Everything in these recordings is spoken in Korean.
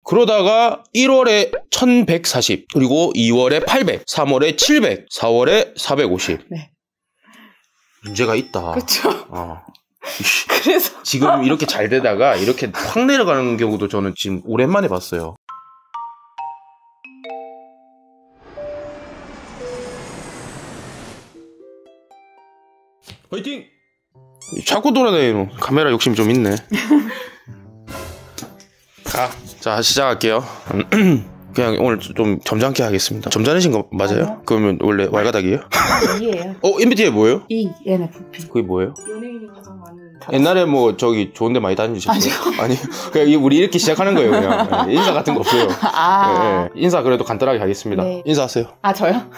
그러다가 1월에 1140, 그리고 2월에 800, 3월에 700, 4월에 450. 네. 문제가 있다. 그렇죠. 그래서 지금 이렇게 잘 되다가 이렇게 확 내려가는 경우도 저는 지금 오랜만에 봤어요. 화이팅! 자꾸 돌아다니는 카메라 욕심 좀 있네. 자, 시작할게요. 그냥 오늘 좀 점잖게 하겠습니다. 점잖으신 거 맞아요? 아니요. 그러면 원래 왈가닥이에요? E예요. MBTI 뭐예요? ENFP. 그게 뭐예요? 연예인이 가장 많은. 옛날에 뭐 저기 좋은데 많이 다니셨어요? 아니, 그냥 우리 이렇게 시작하는 거예요. 그냥 인사 같은 거 없어요. 네. 인사 그래도 간단하게 하겠습니다. 네. 인사하세요. 저요?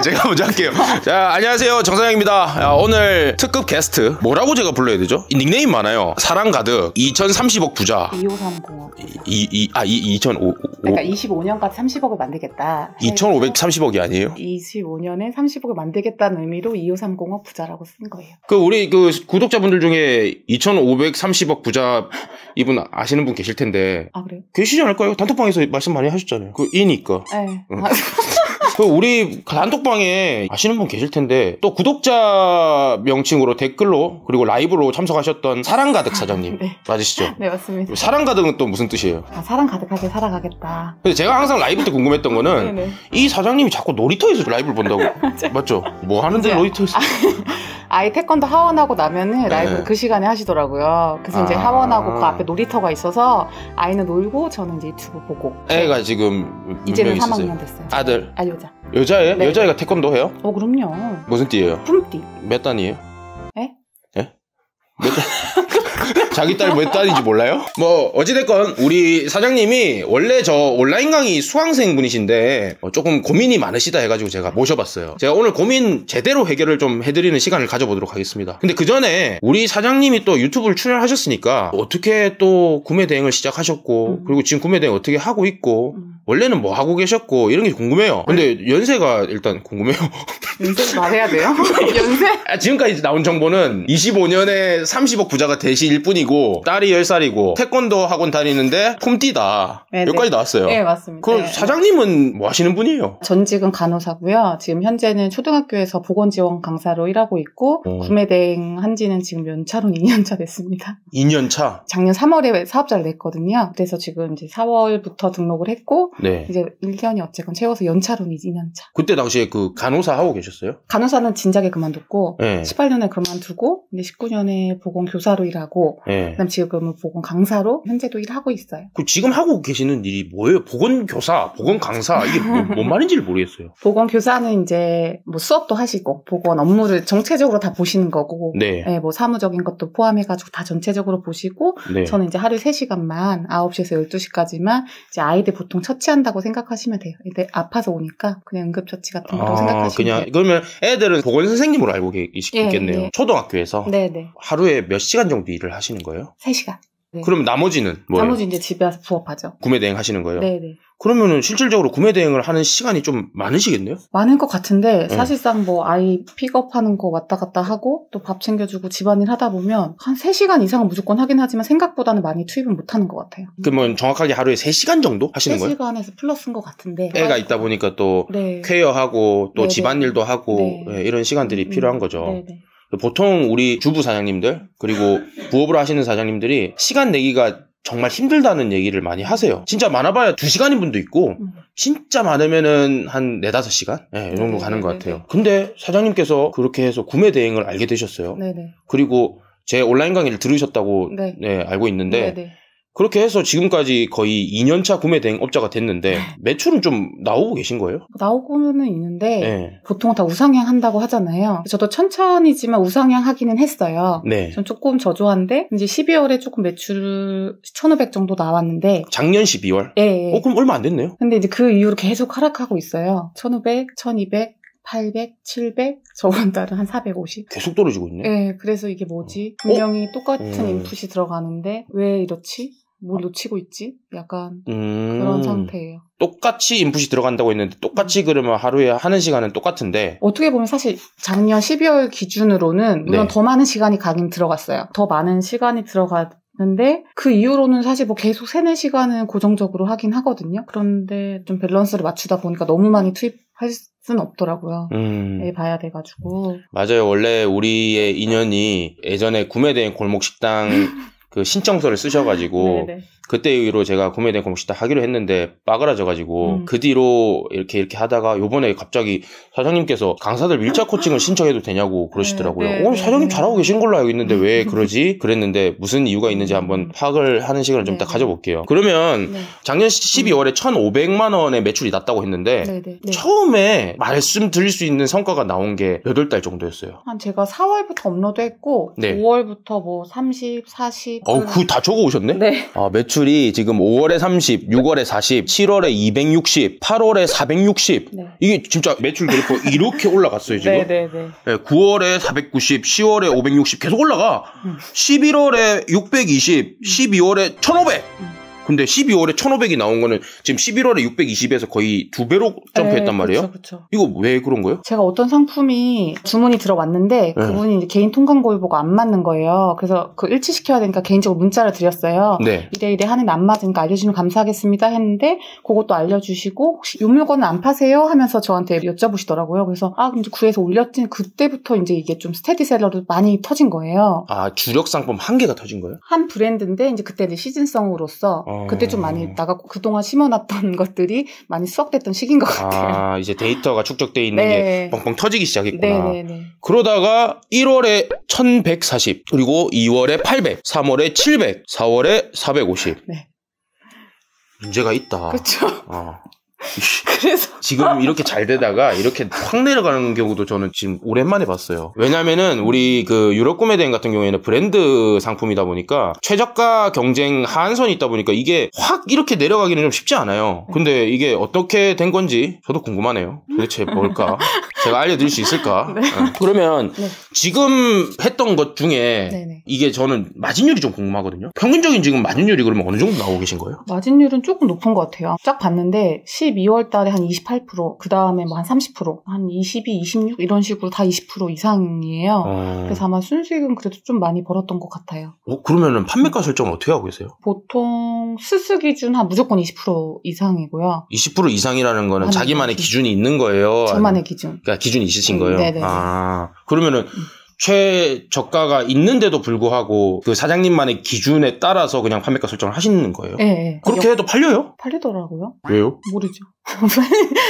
제가 먼저 할게요. 자, 안녕하세요, 정사장입니다. 오늘 특급 게스트 뭐라고 제가 불러야 되죠? 닉네임 많아요. 사랑 가득 2030억 부자 2530억. 2005. 그러니까 25년까지 30억을 만들겠다. 2530억이 아니에요? 25년에 30억을 만들겠다는 의미로 2530억 부자라고 쓴 거예요. 우리 구독자분들 중에 2530억 부자 이분 아시는 분 계실 텐데. 그래요? 계시지 않을까요? 단톡방에서 말씀 많이 하셨잖아요. 이니까. 네. 우리 단톡방에 아시는 분 계실 텐데, 또 구독자 명칭으로 댓글로 그리고 라이브로 참석하셨던 사랑가득 사장님. 네. 맞으시죠? 네, 맞습니다. 사랑가득은 또 무슨 뜻이에요? 사랑 가득하게 살아가겠다. 근데 제가 항상 라이브 때 궁금했던 거는 네네. 이 사장님이 자꾸 놀이터에서 라이브를 본다고. 맞죠? 뭐 하는데 놀이터에서? 아이 태권도 하원하고 나면은 라이브를 그 시간에 하시더라고요. 그래서 이제 하원하고 그 앞에 놀이터가 있어서 아이는 놀고 저는 이제 유튜브 보고. 애가 지금 이제는 3학년 됐어요. 아들? 여자. 여자예요? 네. 여자애가 태권도 해요? 그럼요. 무슨 띠예요? 품띠. 몇 단이에요? 에? 몇 단? 자기 딸 몇 단인지 몰라요? 뭐 어찌됐건 우리 사장님이 원래 저 온라인 강의 수강생 분이신데 조금 고민이 많으시다 해가지고 제가 모셔봤어요. 제가 오늘 고민 제대로 해결을 좀 해드리는 시간을 가져보도록 하겠습니다. 근데 그 전에 우리 사장님이 또 유튜브를 출연하셨으니까 어떻게 또 구매 대행을 시작하셨고 그리고 지금 구매 대행 어떻게 하고 있고 원래는 뭐 하고 계셨고 이런 게 궁금해요. 근데 연세가 일단 궁금해요. 연세 말해야 돼요? 연세? 지금까지 나온 정보는 25년에 30억 부자가 되실 뿐이고 딸이 10살이고 태권도 학원 다니는데 품띠다. 여기까지 나왔어요. 네, 맞습니다. 그 사장님은 뭐 하시는 분이에요? 전직은 간호사고요. 지금 현재는 초등학교에서 보건지원 강사로 일하고 있고 구매 대행 한 지는 지금 연차로는 2년차 됐습니다. 2년차? 작년 3월에 사업자를 냈거든요. 그래서 지금 이제 4월부터 등록을 했고 네. 이제 1년이 어쨌건 채워서 연차로는 2년차. 그때 당시에 그 간호사 하고 계셨어요? 간호사는 진작에 그만뒀고 네. 18년에 그만두고 이제 19년에 보건교사로 일하고 네. 그다음 지금은 보건강사로 현재도 일하고 있어요. 그 지금 하고 계시는 일이 뭐예요? 보건교사, 보건강사 이게 뭔 말인지를 모르겠어요. 보건교사는 이제 뭐 수업도 하시고 보건 업무를 전체적으로 다 보시는 거고 네. 네, 뭐 사무적인 것도 포함해가지고 다 전체적으로 보시고 네. 저는 이제 하루 3시간만 9시에서 12시까지만 이제 아이들 보통 처치한다고 생각하시면 돼요. 애들 아파서 오니까 그냥 응급처치 같은 거라고 생각하시면 돼요. 그러면 애들은 보건선생님으로 알고 계시겠네요. 예. 초등학교에서 네네. 하루에 몇 시간 정도 일을 하시는 거예요? 3시간. 네. 그럼 나머지는 뭐예요? 나머지 이제 집에 와서 부업하죠. 구매 대행 하시는 거예요? 네네. 그러면은 실질적으로 구매 대행을 하는 시간이 좀 많으시겠네요? 많은 것 같은데 사실상 뭐 아이 픽업하는 거 왔다 갔다 하고 또 밥 챙겨주고 집안일 하다 보면 한 3시간 이상은 무조건 하긴 하지만 생각보다는 많이 투입은 못하는 것 같아요. 그러면 정확하게 하루에 3시간 정도 하시는 거예요? 3시간에서 플러스인 것 같은데 애가 있다 보니까 또 네. 퀘어하고 또 네네. 집안일도 하고 네. 네, 이런 시간들이 필요한 거죠. 네네. 보통 우리 주부 사장님들 그리고 부업을 하시는 사장님들이 시간 내기가 정말 힘들다는 얘기를 많이 하세요. 진짜 많아봐야 2시간인 분도 있고 진짜 많으면은 한 4-5시간? 네, 이 정도 가는 것 같아요. 근데 사장님께서 그렇게 해서 구매 대행을 알게 되셨어요. 네네. 그리고 제 온라인 강의를 들으셨다고 네. 네, 알고 있는데 네네. 그렇게 해서 지금까지 거의 2년차 구매 대행 업자가 됐는데 매출은 좀 나오고 계신 거예요? 나오고는 있는데 네. 보통 다 우상향 한다고 하잖아요. 저도 천천히지만 우상향 하기는 했어요. 네. 전 조금 저조한데 이제 12월에 조금 매출 1,500 정도 나왔는데 작년 12월? 예. 그럼 얼마 안 됐네요? 근데 이제 그 이후로 계속 하락하고 있어요. 1,500, 1,200, 800, 700, 저번 달은 한 450. 계속 떨어지고 있네. 네, 그래서 이게 뭐지? 분명히 똑같은 인풋이 들어가는데 왜 이렇지? 뭘 놓치고 있지? 약간 그런 상태예요. 똑같이 인풋이 들어간다고 했는데 똑같이 그러면 하루에 하는 시간은 똑같은데 어떻게 보면 사실 작년 12월 기준으로는 물론 네. 더 많은 시간이 가긴 들어갔어요. 더 많은 시간이 들어가는 근데 그 이후로는 사실 뭐 계속 3-4시간은 고정적으로 하긴 하거든요. 그런데 좀 밸런스를 맞추다 보니까 너무 많이 투입할 수는 없더라고요. 매일 봐야 돼가지고. 맞아요. 원래 우리의 인연이 예전에 구매된 골목식당 그 신청서를 쓰셔가지고 네네. 그때 이후로 제가 구매된 골목식당 하기로 했는데 빠그라져가지고 그 뒤로 이렇게 하다가 요번에 갑자기 사장님께서 강사들 밀착 코칭을 신청해도 되냐고 그러시더라고요. 네, 사장님 잘하고 계신 걸로 알고 있는데 왜 그러지? 그랬는데 무슨 이유가 있는지 한번 파악을 하는 시간을 좀 더 가져볼게요. 그러면 작년 12월에 1,500만 원의 매출이 났다고 했는데 처음에 말씀드릴 수 있는 성과가 나온 게 몇 월 달 정도였어요? 한 제가 4월부터 업로드했고 5월부터 뭐 30, 40. 그거 다 적어 오셨네? 네. 매출이 지금 5월에 30, 6월에 40, 7월에 260, 8월에 460. 이게 진짜 매출 그래프 이렇게 올라갔어요, 지금. 네, 9월에 490, 10월에 560 계속 올라가. 11월에 620, 12월에 1500. 근데 12월에 1,500이 나온 거는 지금 11월에 620에서 거의 2배로 점프했단 말이에요? 그쵸. 이거 왜 그런 거예요? 제가 어떤 상품이 주문이 들어왔는데 그분이 이제 개인 통관고를 보고 안 맞는 거예요. 그래서 그 일치시켜야 되니까 개인적으로 문자를 드렸어요. 이래 하는데 안 맞으니까 알려주시면 감사하겠습니다 했는데 그것도 알려주시고 혹시 이 물건은 안 파세요? 하면서 저한테 여쭤보시더라고요. 그래서 근데 구해서 올렸더니 그때부터 이제 이게 좀 스테디셀러로 많이 터진 거예요. 주력 상품 한 개가 터진 거예요? 한 브랜드인데 이제 그때 이제 시즌성으로서 그때 좀 많이 나갔고 그동안 심어놨던 것들이 많이 수확됐던 시기인 것 같아요. 이제 데이터가 축적돼 있는 게 뻥뻥 터지기 시작했구나. 네네네. 그러다가 1월에 1,140, 그리고 2월에 800, 3월에 700, 4월에 450. 네. 문제가 있다. 그렇죠. 그래서 지금 이렇게 잘 되다가 이렇게 확 내려가는 경우도 저는 지금 오랜만에 봤어요. 왜냐면은 우리 그 유럽 구매대행 같은 경우에는 브랜드 상품이다 보니까 최저가 경쟁 하한선이 있다 보니까 이게 확 이렇게 내려가기는 좀 쉽지 않아요. 근데 이게 어떻게 된 건지 저도 궁금하네요. 도대체 뭘까? 제가 알려드릴 수 있을까? 그러면 지금 했던 것 중에 이게 저는 마진율이 좀 궁금하거든요. 평균적인 지금 마진율이 그러면 어느 정도 나오고 계신 거예요? 마진율은 조금 높은 것 같아요. 쫙 봤는데 12월 달에 한 28%, 그 다음에 뭐 한 30%, 한 22, 26 이런 식으로 다 20% 이상이에요. 그래서 아마 순수익은 그래도 좀 많이 벌었던 것 같아요. 그러면은 판매가 설정은 어떻게 하고 계세요? 보통 수수 기준 한 무조건 20% 이상이고요. 20% 이상이라는 거는 자기만의 기준이 있는 거예요? 저만의 기준. 그러니까 기준이 있으신 거예요? 네네. 그러면은 최저가가 있는데도 불구하고 그 사장님만의 기준에 따라서 그냥 판매가 설정을 하시는 거예요? 네. 그렇게 해도 팔려요? 팔리더라고요. 왜요? 모르죠.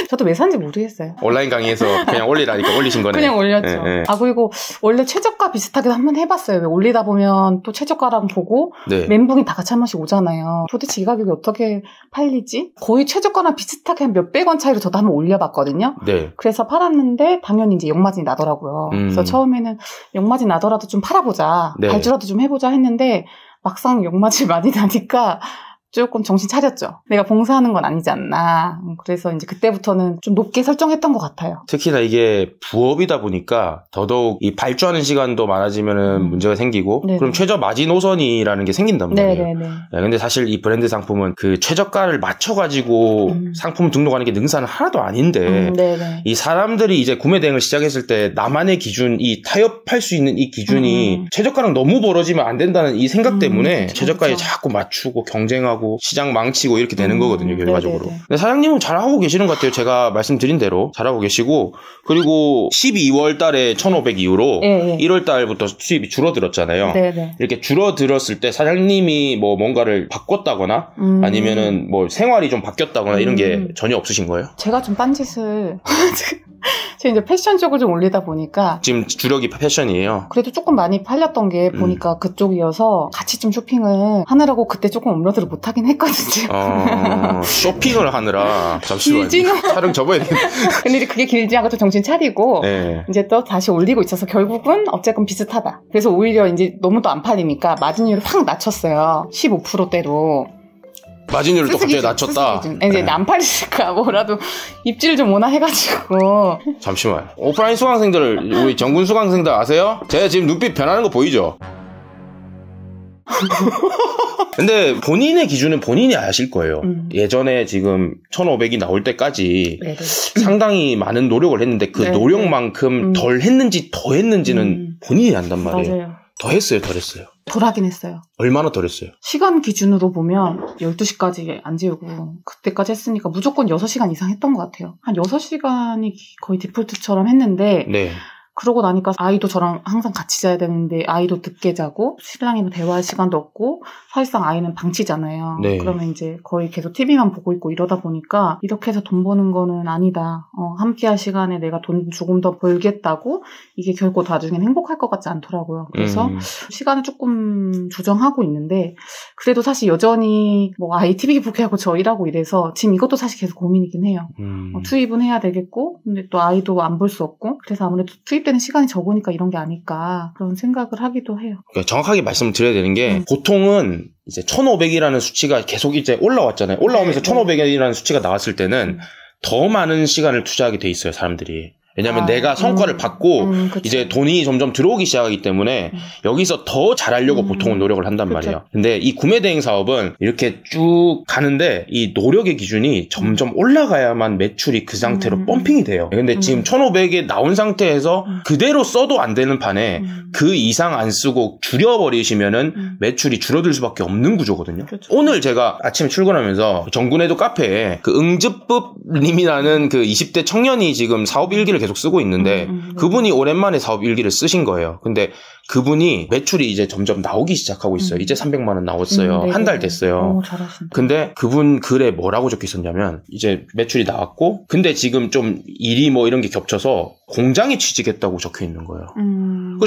저도 왜 산지 모르겠어요. 온라인 강의에서 그냥 올리라니까 올리신 거네. 그냥 올렸죠. 그리고 원래 최저가 비슷하게 한번 해봤어요. 왜 올리다 보면 또 최저가랑 보고 멘붕이 다 같이 한 번씩 오잖아요. 도대체 이 가격이 어떻게 팔리지? 거의 최저가랑 비슷하게 한 몇백 원 차이로 저도 한번 올려봤거든요. 그래서 팔았는데 당연히 이제 역마진이 나더라고요. 그래서 처음에는 역마진 나더라도 좀 팔아보자. 발주라도 좀 해보자 했는데 막상 역마진 많이 나니까 조금 정신 차렸죠. 내가 봉사하는 건 아니지 않나. 그래서 이제 그때부터는 좀 높게 설정했던 것 같아요. 특히나 이게 부업이다 보니까 더더욱 이 발주하는 시간도 많아지면은 문제가 생기고 그럼 최저 마지노선이라는 게 생긴단 말이에요. 근데 사실 이 브랜드 상품은 그 최저가를 맞춰가지고 상품 등록하는 게 능사는 하나도 아닌데 이 사람들이 이제 구매 대행을 시작했을 때 나만의 기준, 이 타협할 수 있는 이 기준이 최저가랑 너무 벌어지면 안 된다는 이 생각 때문에 최저가에 자꾸 맞추고 경쟁하고 시장 망치고 이렇게 되는 거거든요, 결과적으로. 근데 사장님은 잘하고 계시는 것 같아요. 제가 말씀드린 대로 잘하고 계시고, 그리고 12월 달에 1,500 이후로 1월 달부터 수입이 줄어들었잖아요. 이렇게 줄어들었을 때 사장님이 뭐 뭔가를 바꿨다거나 아니면은 뭐 생활이 좀 바뀌었다거나 이런 게 전혀 없으신 거예요? 제가 좀 딴짓을 제가 이제 패션 쪽을 좀 올리다 보니까 지금 주력이 패션이에요. 그래도 조금 많이 팔렸던 게 보니까 그쪽이어서 같이 좀 쇼핑을 하느라고 그때 조금 업로드를 못하긴 했거든요. 쇼핑을 하느라 잠시만요. 촬영 접어야 되겠네. 근데 이제 그게 길지 않고 또 정신 차리고 이제 또 다시 올리고 있어서 결국은 어쨌건 비슷하다. 그래서 오히려 이제 너무 또 안 팔리니까 마진율을 확 낮췄어요. 15%대로. 마진율을 또 갑자기 낮췄다. 이제 안 팔리니까 뭐라도 입질 좀 오나 해가지고. 잠시만. 오프라인 수강생들, 우리 정군 수강생들 아세요? 제가 지금 눈빛 변하는 거 보이죠? 근데 본인의 기준은 본인이 아실 거예요. 예전에 지금 1,500이 나올 때까지 상당히 많은 노력을 했는데 그 노력만큼 덜 했는지 더 했는지는 본인이 안단 말이에요. 맞아요. 더 했어요, 덜 했어요? 덜 하긴 했어요. 얼마나 덜 했어요? 시간 기준으로 보면 12시까지 안 재우고 그때까지 했으니까 무조건 6시간 이상 했던 것 같아요. 한 6시간이 거의 디폴트처럼 했는데 네. 그러고 나니까 아이도 저랑 항상 같이 자야 되는데 아이도 늦게 자고 신랑이랑 대화할 시간도 없고 사실상 아이는 방치잖아요. 네. 그러면 이제 거의 계속 TV만 보고 있고 이러다 보니까 이렇게 해서 돈 버는 거는 아니다. 함께 할 시간에 내가 돈 조금 더 벌겠다고 이게 결코 나중엔 행복할 것 같지 않더라고요. 그래서 시간을 조금 조정하고 있는데 그래도 사실 여전히 뭐 아이 TV 보게 하고 저 일하고 이래서 지금 이것도 사실 계속 고민이긴 해요. 투입은 해야 되겠고 근데 또 아이도 안 볼 수 없고 그래서 아무래도 투입되는 시간이 적으니까 이런 게 아닐까 그런 생각을 하기도 해요. 그러니까 정확하게 말씀드려야 되는 게 보통은 이제 1,500이라는 수치가 계속 이제 올라왔잖아요. 올라오면서 1,500이라는 수치가 나왔을 때는 더 많은 시간을 투자하게 돼 있어요, 사람들이. 왜냐면 내가 성과를 받고 이제 돈이 점점 들어오기 시작하기 때문에 여기서 더 잘하려고 보통은 노력을 한단 말이에요. 근데 이 구매대행 사업은 이렇게 쭉 가는데 이 노력의 기준이 점점 올라가야만 매출이 그 상태로 펌핑이 돼요. 근데 지금 1,500에 나온 상태에서 그대로 써도 안 되는 판에 그 이상 안 쓰고 줄여버리시면은 매출이 줄어들 수밖에 없는 구조거든요. 그렇죠. 오늘 제가 아침에 출근하면서 정군에도 카페에 그 응즈법님이라는 그 20대 청년이 지금 사업 일기를 계속 쓰고 있는데 그분이 오랜만에 사업 일기를 쓰신 거예요. 근데 그분이 매출이 이제 점점 나오기 시작하고 있어요. 이제 300만 원 나왔어요. 한 달 됐어요. 잘하신다. 근데 그분 글에 뭐라고 적혀 있었냐면 이제 매출이 나왔고 근데 지금 좀 일이 뭐 이런 게 겹쳐서 공장에 취직했다고 적혀 있는 거예요.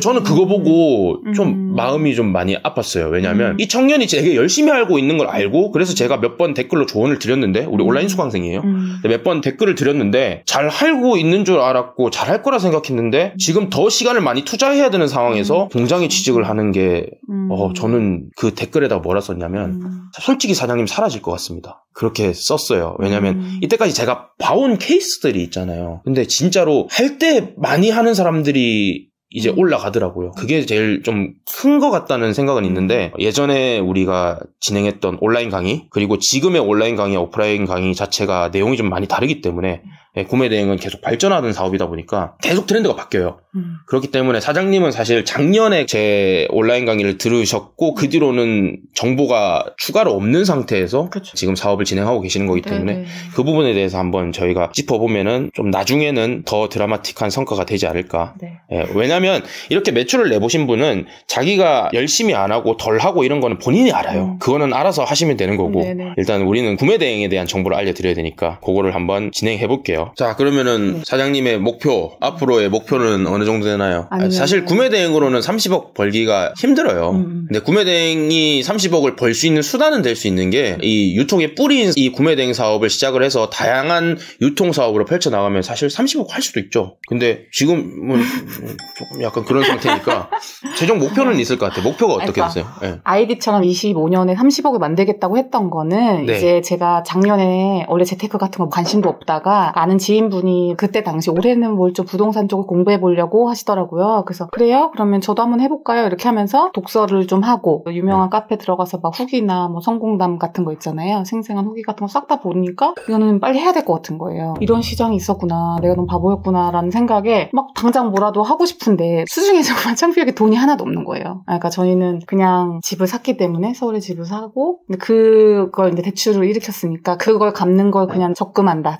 저는 그거 보고 좀 마음이 좀 많이 아팠어요. 왜냐하면 이 청년이 되게 열심히 알고 있는 걸 알고 그래서 제가 몇 번 댓글로 조언을 드렸는데 우리 온라인 수강생이에요. 몇 번 댓글을 드렸는데 잘 알고 있는 줄 알았고 잘할 거라 생각했는데 지금 더 시간을 많이 투자해야 되는 상황에서 공장에 취직을 하는 게 저는 그 댓글에다가 뭐라 썼냐면 솔직히 사장님 사라질 것 같습니다. 그렇게 썼어요. 왜냐면 이때까지 제가 봐온 케이스들이 있잖아요. 근데 진짜로 할 때 많이 하는 사람들이 이제 올라가더라고요. 그게 제일 좀 큰 것 같다는 생각은 있는데 예전에 우리가 진행했던 온라인 강의 그리고 지금의 온라인 강의와 오프라인 강의 자체가 내용이 좀 많이 다르기 때문에 구매 대행은 계속 발전하는 사업이다 보니까 계속 트렌드가 바뀌어요. 그렇기 때문에 사장님은 사실 작년에 제 온라인 강의를 들으셨고 그 뒤로는 정보가 추가로 없는 상태에서 그쵸. 지금 사업을 진행하고 계시는 거기 때문에 네네. 그 부분에 대해서 한번 저희가 짚어보면은 좀 나중에는 더 드라마틱한 성과가 되지 않을까. 네. 왜냐면 이렇게 매출을 내보신 분은 자기가 열심히 안 하고 덜 하고 이런 거는 본인이 알아요. 그거는 알아서 하시면 되는 거고 네네. 일단 우리는 구매 대행에 대한 정보를 알려드려야 되니까 그거를 한번 진행해 볼게요. 자 그러면은 네. 사장님의 목표 앞으로의 목표는 어느 정도 되나요? 사실 구매 대행으로는 30억 벌기가 힘들어요. 근데 구매 대행이 30억을 벌 수 있는 수단은 될 수 있는 게 이 유통의 뿌리인 이 구매 대행 사업을 시작을 해서 다양한 유통 사업으로 펼쳐 나가면 사실 30억 할 수도 있죠. 근데 지금은 조금 약간 그런 상태니까 최종 목표는 있을 것 같아요. 목표가 어떻게 되세요? 네. 아이디처럼 25년에 30억을 만들겠다고 했던 거는 네. 이제 제가 작년에 원래 재테크 같은 거 관심도 없다가 아는 지인분이 그때 당시 올해는 뭘 좀 부동산 쪽을 공부해 보려고 하시더라고요. 그래서 그래요? 그러면 저도 한번 해볼까요? 이렇게 하면서 독서를 좀 하고 유명한 카페 들어가서 막 후기나 뭐 성공담 같은 거 있잖아요. 생생한 후기 같은 거 싹 다 보니까 이거는 빨리 해야 될 것 같은 거예요. 이런 시장이 있었구나. 내가 너무 바보였구나 라는 생각에 막 당장 뭐라도 하고 싶은데 수중에 정말 창피하게 돈이 하나도 없는 거예요. 그러니까 저희는 그냥 집을 샀기 때문에 서울에 집을 사고 근데 그걸 이제 대출을 일으켰으니까 그걸 갚는 걸 그냥 적금한다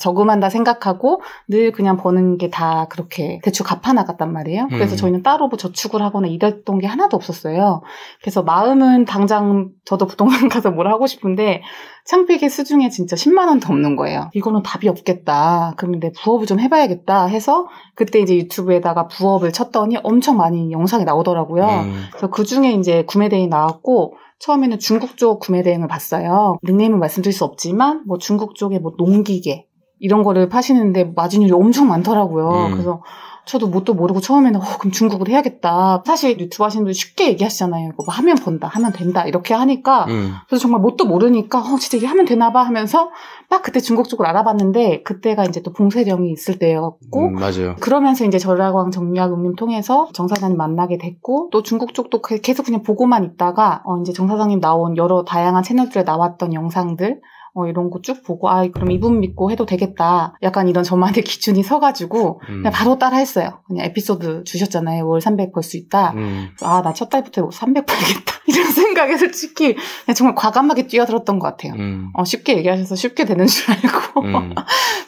생각하고 늘 그냥 버는 게 다 그렇게 대출 갚아 나갔단 말이에요. 그래서 저희는 따로 뭐 저축을 하거나 이랬던 게 하나도 없었어요. 그래서 마음은 당장 저도 부동산 가서 뭘 하고 싶은데 창피하게 수중에 진짜 10만 원도 없는 거예요. 이거는 답이 없겠다. 그러면 내 부업을 좀 해봐야겠다 해서 그때 이제 유튜브에다가 부업을 쳤더니 엄청 많이 영상이 나오더라고요. 그래서 그 중에 이제 구매 대행이 나왔고 처음에는 중국 쪽 구매 대행을 봤어요. 닉네임은 말씀드릴 수 없지만 뭐 중국 쪽에 뭐 농기계 이런 거를 파시는데 마진율이 엄청 많더라고요. 그래서 저도 뭣도 모르고 처음에는 그럼 중국을 해야겠다. 사실 유튜브 하시는 분들 쉽게 얘기하시잖아요. 뭐 하면 번다, 하면 된다 이렇게 하니까 그래서 정말 뭣도 모르니까 진짜 이게 하면 되나 봐 하면서 막 그때 중국 쪽을 알아봤는데 그때가 이제 또 봉쇄령이 있을 때였고 맞아요. 그러면서 이제 전략왕 정약용님 통해서 정 사장님 만나게 됐고 또 중국 쪽도 계속 그냥 보고만 있다가 이제 정 사장님 나온 여러 다양한 채널들에 나왔던 영상들 이런 거 쭉 보고 그럼 이분 믿고 해도 되겠다. 약간 이런 저만의 기준이 서가지고 그냥 바로 따라 했어요. 그냥 에피소드 주셨잖아요. 월 300 벌 수 있다. 나 첫 달부터 300 벌겠다. 이런 생각에 솔직히 그냥 정말 과감하게 뛰어들었던 것 같아요. 쉽게 얘기하셔서 쉽게 되는 줄 알고.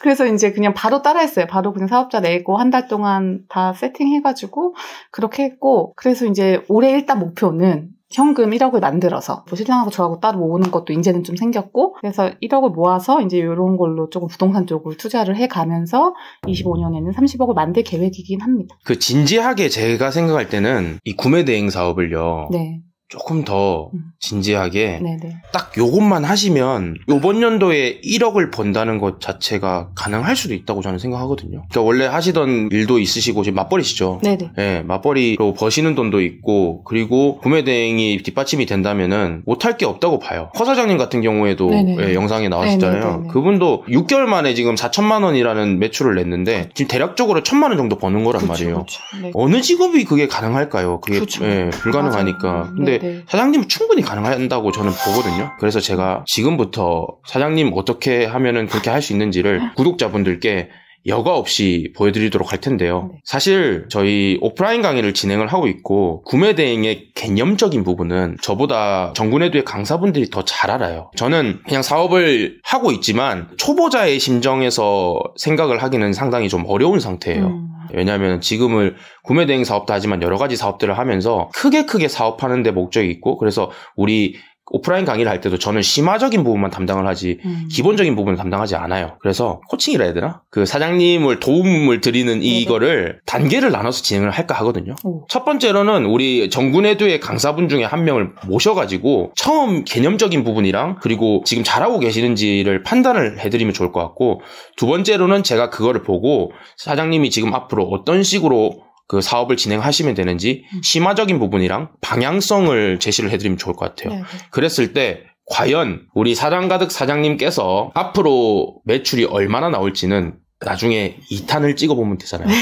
그래서 이제 그냥 바로 따라 했어요. 바로 그냥 사업자 내고 한 달 동안 다 세팅해가지고 그렇게 했고, 그래서 이제 올해 일단 목표는 현금 1억을 만들어서 신랑하고 저하고 따로 모으는 것도 이제는 좀 생겼고, 그래서 1억을 모아서 이제 이런 걸로 조금 부동산 쪽으로 투자를 해가면서 25년에는 30억을 만들 계획이긴 합니다. 그 진지하게 제가 생각할 때는 이 구매 대행 사업을요. 네. 조금 더 진지하게 네네. 딱 요것만 하시면 요번 연도에 1억을 번다는 것 자체가 가능할 수도 있다고 저는 생각하거든요. 그러니까 원래 하시던 일도 있으시고 지금 맞벌이시죠? 네네. 네, 맞벌이로 버시는 돈도 있고, 그리고 구매 대행이 뒷받침이 된다면은 못할 게 없다고 봐요. 허 사장님 같은 경우에도 예, 영상에 나왔었잖아요. 네네네. 그분도 6개월 만에 지금 4천만 원이라는 매출을 냈는데 지금 대략적으로 1,000만 원 정도 버는 거란 말이에요. 네. 어느 직업이 그게 가능할까요? 그게 예, 불가능하니까. 맞아요. 근데 사장님은 충분히 가능한다고 저는 보거든요. 그래서 제가 지금부터 사장님 어떻게 하면은 그렇게 할 수 있는지를 구독자분들께 여과 없이 보여드리도록 할 텐데요. 사실 저희 오프라인 강의를 진행을 하고 있고 구매 대행의 개념적인 부분은 저보다 정군에도의 강사분들이 더 잘 알아요. 저는 그냥 사업을 하고 있지만 초보자의 심정에서 생각을 하기는 상당히 좀 어려운 상태예요. 왜냐하면 지금은 구매 대행 사업도 하지만 여러 가지 사업들을 하면서 크게 사업하는 데 목적이 있고, 그래서 우리 오프라인 강의를 할 때도 저는 심화적인 부분만 담당을 하지 기본적인 부분을 담당하지 않아요. 그래서 코칭이라 해야 되나? 그 사장님을 도움을 드리는 이거를 단계를 나눠서 진행을 할까 하거든요. 첫 번째로는 우리 정군에도의 강사분 중에 한 명을 모셔가지고 처음 개념적인 부분이랑 그리고 지금 잘하고 계시는지를 판단을 해드리면 좋을 것 같고, 두 번째로는 제가 그거를 보고 사장님이 지금 앞으로 어떤 식으로 그 사업을 진행하시면 되는지 심화적인 부분이랑 방향성을 제시를 해드리면 좋을 것 같아요. 네. 그랬을 때 과연 우리 사장가득 사장님께서 앞으로 매출이 얼마나 나올지는 나중에 2탄을 찍어보면 되잖아요. 네.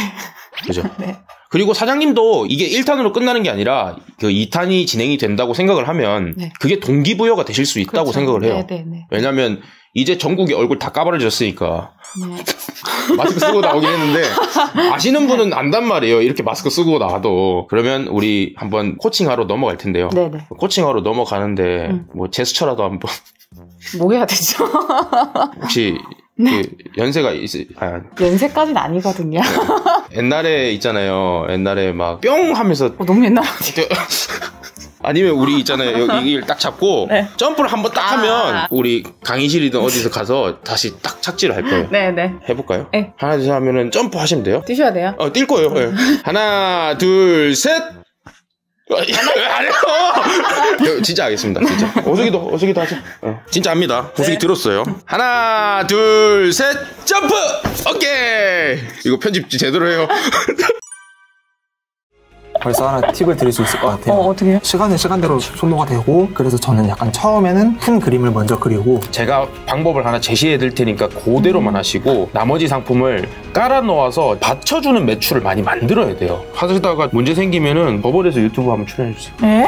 그죠? 네. 그리고 사장님도 이게 1탄으로 끝나는 게 아니라 그 2탄이 진행이 된다고 생각을 하면 그게 동기부여가 되실 수 있다고 그렇죠. 생각을 해요. 왜냐하면 이제 전국이 얼굴 다 까발려졌으니까 마스크 쓰고 나오긴 했는데 아시는 분은 안단 말이에요. 이렇게 마스크 쓰고 나와도. 그러면 우리 한번 코칭하러 넘어갈 텐데요. 네네. 코칭하러 넘어가는데 뭐 제스처라도 한번 뭐 해야 되죠? 혹시 그 연세가 연세까지는 아니거든요. 옛날에 있잖아요. 옛날에 막 뿅 하면서 너무 옛날 아니면 우리 있잖아요. 여기를 딱 잡고 점프를 한번 딱 하면 우리 강의실이든 어디서 가서 다시 딱 착지를 할 거예요. 네네. 해볼까요? 네. 하나 둘 셋 하면은 점프 하시면 돼요. 뛰셔야 돼요. 뛸 거예요. 네. 하나 둘 셋. 아니요. 진짜 하겠습니다. 진짜. 어수기도 하자. 진짜 합니다. 호수기 들었어요. 하나 둘 셋 점프. 오케이. 이거 편집 제대로 해요. 벌써 하나 팁을 드릴 수 있을 것 같아요. 어떻게요? 시간은 시간대로 소모가 되고, 그래서 저는 약간 처음에는 큰 그림을 먼저 그리고 제가 방법을 하나 제시해 드릴 테니까 그대로만 하시고 나머지 상품을 깔아 놓아서 받쳐주는 매출을 많이 만들어야 돼요. 하시다가 문제 생기면은 법원에서 유튜브 한번 출연해 주세요. 에?